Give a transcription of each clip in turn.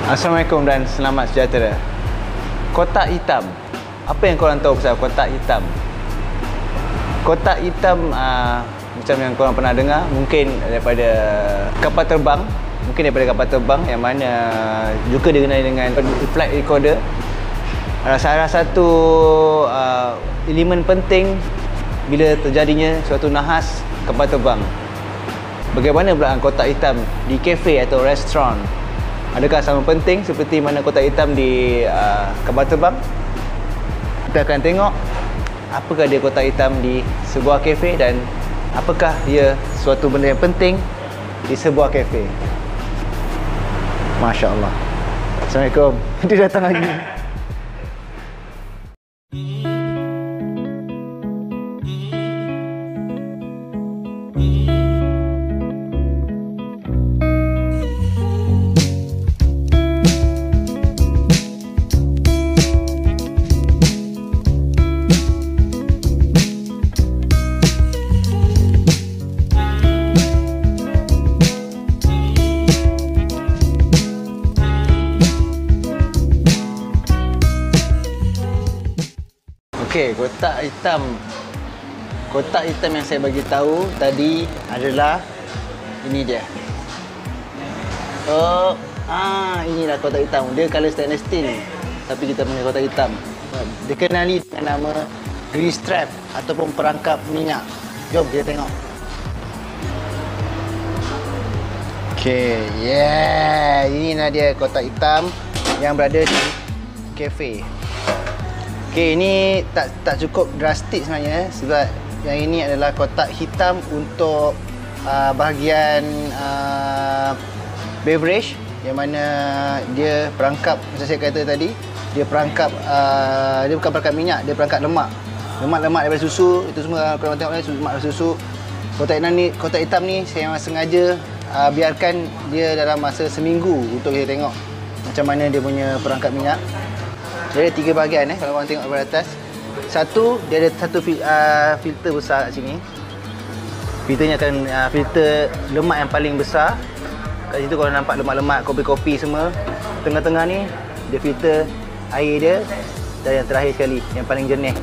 Assalamualaikum dan selamat sejahtera. Kotak hitam. Apa yang korang tahu pasal kotak hitam? Kotak hitam macam yang korang pernah dengar, mungkin daripada kapal terbang. Mungkin daripada kapal terbang yang mana juga dikenali dengan flight recorder. Salah satu elemen penting bila terjadinya suatu nahas kapal terbang. Bagaimana pula kotak hitam di kafe atau restoran? Adakah sama penting seperti mana kotak hitam di kapal terbang? Kita akan tengok apakah dia kotak hitam di sebuah kafe dan apakah dia suatu benda yang penting di sebuah kafe. Masya Allah. Assalamualaikum. Dia datang lagi. Okey, kotak hitam. Kotak hitam yang saya bagi tahu tadi adalah ini dia. Inilah kotak hitam. Dia color stainless steel, tapi kita panggil kotak hitam. Dikenali dengan nama grease trap ataupun perangkap minyak. Jom kita tengok. Okey, inilah dia kotak hitam yang berada di kafe. Okey, ini tak cukup drastik sebenarnya sebab yang ini adalah kotak hitam untuk bahagian beverage yang mana dia perangkap, macam saya kata tadi, dia perangkap dia bukan perangkap minyak, dia perangkap lemak. Lemak-lemak daripada susu, itu semua kalau tengok ni lemak daripada susu. Kotak hitam ni saya memang sengaja biarkan dia dalam masa seminggu untuk kita tengok macam mana dia punya perangkap minyak. Dia ada 3 bahagian kalau korang tengok daripada atas. Satu, dia ada satu filter besar kat sini. Filternya akan filter lemak yang paling besar. Kat situ korang nampak lemak-lemak, kopi-kopi semua. Tengah-tengah ni dia filter air dia. Dan yang terakhir sekali, yang paling jernih.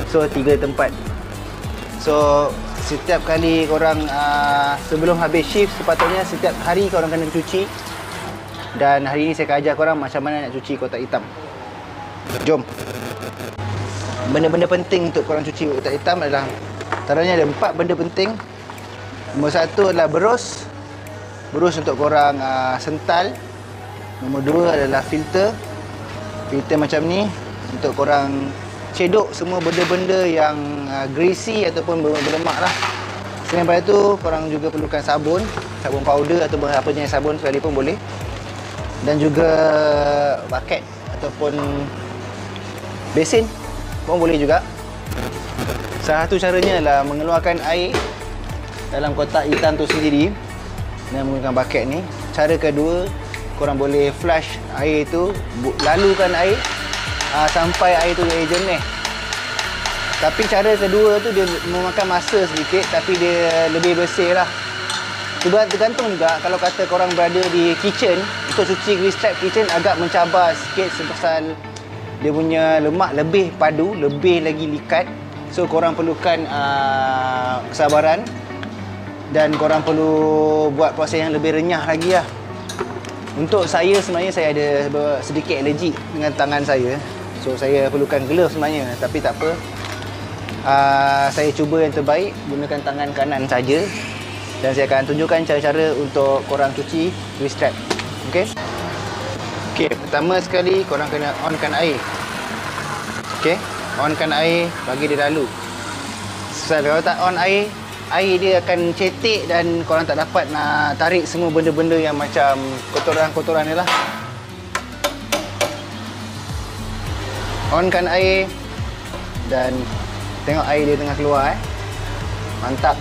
So 3 tempat. So setiap kali korang sebelum habis shift, sepatutnya setiap hari korang kena cuci. Dan hari ni saya akan ajar korang macam mana nak cuci kotak hitam. Jom. Benda-benda penting untuk korang cuci kotak hitam adalah, antaranya ada 4 benda penting. Nombor 1 adalah berus. Berus untuk korang sental. Nombor 2 adalah filter. Filter macam ni untuk korang cedok semua benda-benda yang greasy ataupun berlemak lah. Selain daripada tu, korang juga perlukan sabun. Sabun powder ataupun apa jenis sabun sekalipun boleh. Dan juga bucket ataupun besin pun boleh juga. Salah satu caranya adalah mengeluarkan air dalam kotak hitam tu sendiri dengan menggunakan bucket ni. Cara kedua, korang boleh flush air tu, lalukan air sampai air tu jadi jernih. Tapi cara kedua tu dia memakan masa sedikit, tapi dia lebih bersih lah. Tergantung juga kalau kata korang berada di kitchen, untuk cuci grease trap kitchen agak mencabar sikit sebab dia punya lemak lebih padu, lebih lagi likat. So korang perlukan kesabaran dan korang perlu buat proses yang lebih renyah lagi lah. Untuk saya sebenarnya saya ada sedikit alergi dengan tangan saya. So saya perlukan glove sebenarnya, tapi tak apa. Saya cuba yang terbaik gunakan tangan kanan saja. Dan saya akan tunjukkan cara-cara untuk korang cuci grease trap. Okey? Okey, pertama sekali korang kena onkan air. Okey, onkan air, bagi dia lalu. Sebab kalau tak on air, air dia akan cetek dan korang tak dapat nak tarik semua benda-benda yang macam kotoran-kotoran ni lah. Onkan air dan tengok air dia tengah keluar Mantap.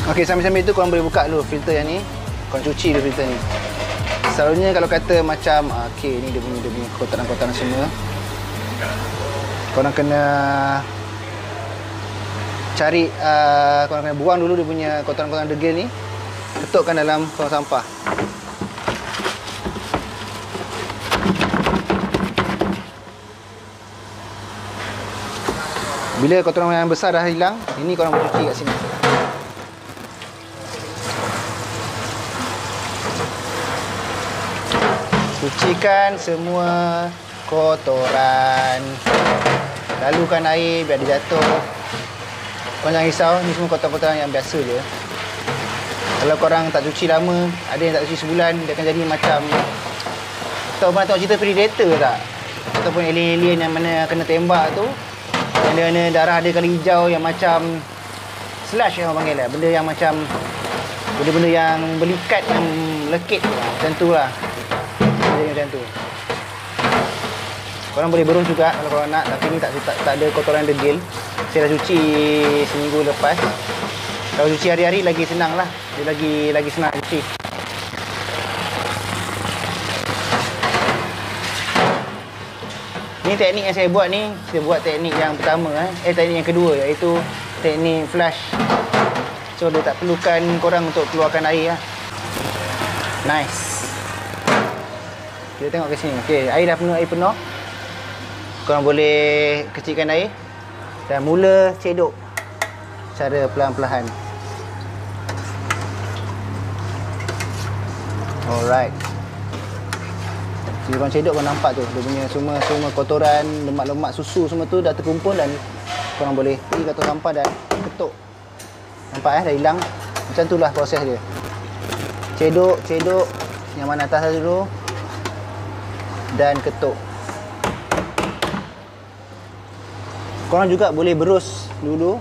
Okey, sambil-sambil tu korang boleh buka dulu filter yang ni. Korang cuci dulu filter ni. Selalunya kalau kata macam okey, ni dia punya kotoran-kotoran semua. Korang kena cari, korang kena buang dulu dia punya kotoran-kotoran degil ni. Ketukkan dalam tong sampah. Bila kotoran yang besar dah hilang, ini korang boleh cuci kat sini. Cucikan semua kotoran. Lalukan air biar dia jatuh. Korang jangan risau, ni semua kotoran-kotoran yang biasa je. Kalau korang tak cuci lama, ada yang tak cuci sebulan, dia akan jadi macam, tak pernah tengok cerita Predator tak? Ataupun alien-alien yang mana kena tembak tu, yang darah dia kali hijau yang macam slash yang orang panggil lah. Benda yang macam, benda-benda yang belikat, yang lekit macam tu lah. Benda macam tu. Korang boleh berus juga kalau korang nak, tapi ni tak ada kotoran degil. Saya dah cuci seminggu lepas. Kalau cuci hari-hari lagi senang lah. Dia lagi senang cuci. Ni teknik yang saya buat ni, saya buat teknik yang pertama teknik yang kedua, iaitu teknik flush. So dia tak perlukan korang untuk keluarkan air lah. Nice. Kita tengok ke sini. Okey, air penuh. Korang boleh kecilkan air dan mula cedok secara pelan-pelan. Alright. Bila korang cedok, korang nampak tu dia punya semua kotoran, lemak-lemak susu semua tu dah terkumpul, dan korang boleh pergi ke tong sampah dan ketuk. Nampak dah hilang. Macam tu lah proses dia. Cedok yang mana atas dulu dan ketuk. Korang juga boleh berus dulu.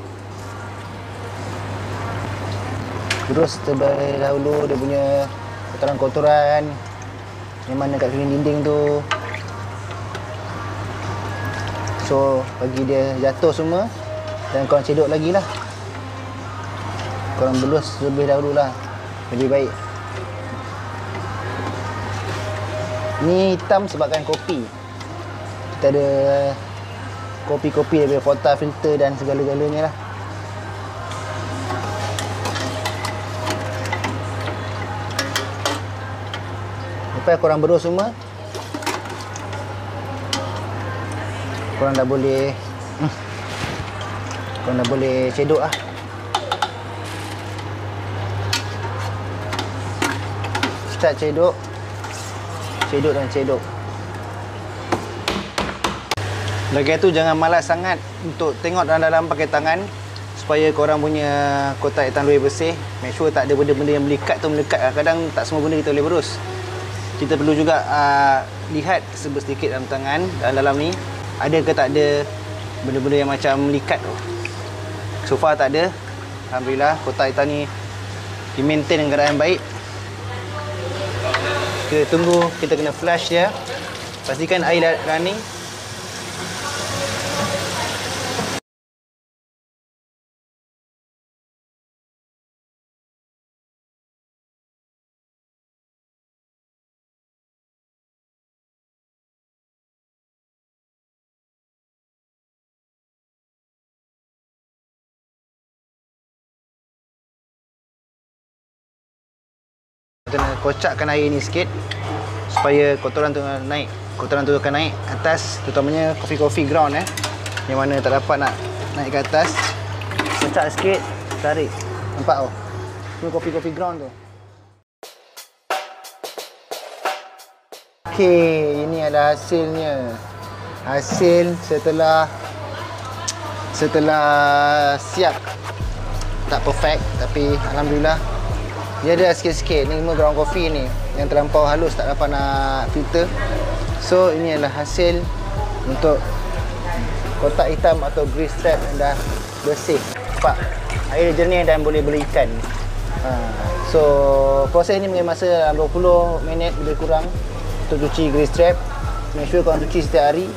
Berus terlebih dahulu dia punya kotoran-kotoran yang mana kat keliling dinding tu. So bagi dia jatuh semua, dan korang cedok lagi lah. Korang berus terlebih dahulu lah, lebih baik. Ni hitam sebabkan kopi. Kita ada kopi-kopi daripada Fota filter dan segala-galanya lah. Lepas korang berus semua, korang dah boleh cedok lah. Start cedok dan cedok. Lagi tu jangan malas sangat untuk tengok dalam pakai tangan, supaya korang punya kotak hitam lebih bersih. Make sure tak ada benda-benda yang melekat. Kadang-kadang tak semua benda kita boleh berus. Kita perlu juga lihat sedikit dalam tangan, dalam ni ada ke tak ada benda-benda yang macam melikat tu. So far tak ada. Alhamdulillah, kotak hitam ni di-maintain dengan keadaan baik. Kita tunggu, kita kena flush dia. Pastikan air dah running. Kena kocakkan air ni sikit supaya kotoran tu naik. Kotoran tu akan naik atas, terutamanya coffee ground yang mana tak dapat nak naik ke atas. Kocak sikit, tarik. Nampak oh? Semua coffee ground tu. Okey, ini adalah hasilnya. Hasil setelah siap. Tak perfect, tapi alhamdulillah dia ada sikit-sikit. Ni semua ground coffee ni yang terlampau halus, tak dapat nak filter. So ini adalah hasil untuk kotak hitam atau grease trap yang dah bersih. Nampak? Air jernih dan boleh ikan. So proses ni mengambil masa 20 minit lebih kurang untuk cuci grease trap. Make sure korang cuci setiap hari.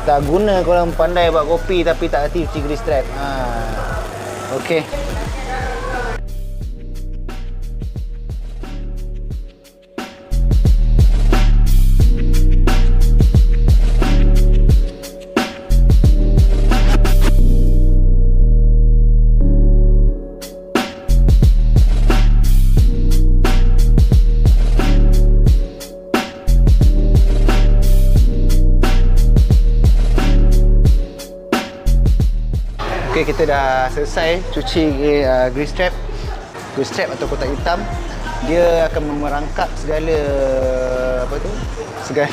Tak guna korang pandai buat kopi tapi tak hati cuci grease trap. Okey. Okey, kita dah selesai cuci grease trap. Grease trap atau kotak hitam. Dia akan merangkap segala apa tu? Segala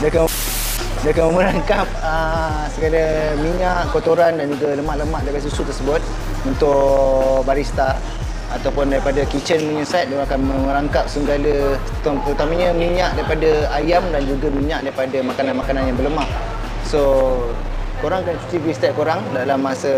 dia akan merangkap segala minyak, kotoran dan juga lemak-lemak daripada susu tersebut untuk barista ataupun daripada kitchen punya side. Dia akan merangkap segala, terutamanya minyak daripada ayam dan juga minyak daripada makanan-makanan yang berlemak. So korang akan cuci grease trap korang dalam masa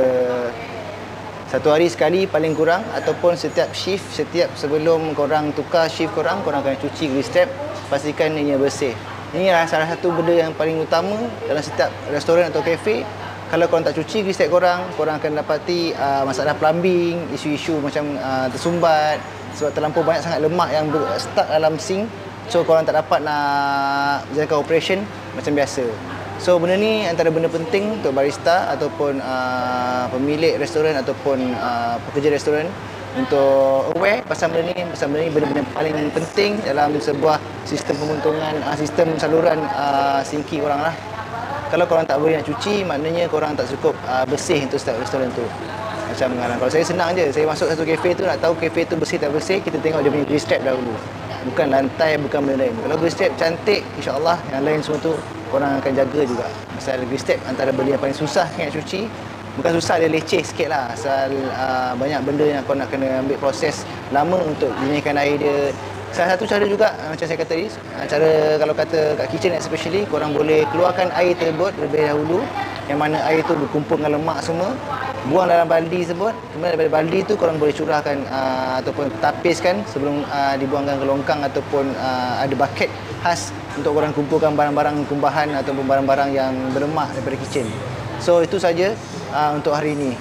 1 hari sekali paling kurang, ataupun setiap shift, setiap sebelum korang tukar shift korang akan cuci grease trap, pastikan ia bersih. Ini adalah salah satu benda yang paling utama dalam setiap restoran atau kafe. Kalau korang tak cuci grease trap korang akan dapati masalah plumbing, isu-isu macam tersumbat sebab terlampau banyak sangat lemak yang stuck dalam sink. So korang tak dapat nak jalankan operation macam biasa. So benda ni antara benda penting untuk barista ataupun pemilik restoran ataupun pekerja restoran untuk aware pasal benda ni benda-benda paling penting dalam sebuah sistem pemuntungan, sistem saluran sinki korang lah. Kalau korang tak boleh nak cuci, maknanya korang tak cukup bersih untuk setiap restoran tu. Macam kalau saya senang je, saya masuk satu kafe tu, nak tahu kafe tu bersih tak bersih, kita tengok dia punya grease trap dahulu. Bukan lantai, bukan benda lain. Kalau grease trap cantik, insya-Allah yang lain semua tu korang akan jaga juga. Pasal grease trap antara benda yang paling susah nak cuci. Bukan susah, dia leceh sikit lah. Asal banyak benda yang kau nak kena ambil proses lama untuk jernihkan air dia. Salah satu cara juga, macam saya kata tadi, cara kalau kata kat kitchen especially, korang boleh keluarkan air tersebut terlebih dahulu. Yang mana air tu berkumpul dengan lemak semua. Buang dalam baldi tersebut. Kemudian daripada baldi tu korang boleh curahkan ataupun tapiskan sebelum dibuangkan ke longkang, ataupun ada bucket khas untuk korang kumpulkan barang-barang kumbahan ataupun barang-barang yang berlemak daripada kitchen. So itu saja untuk hari ini.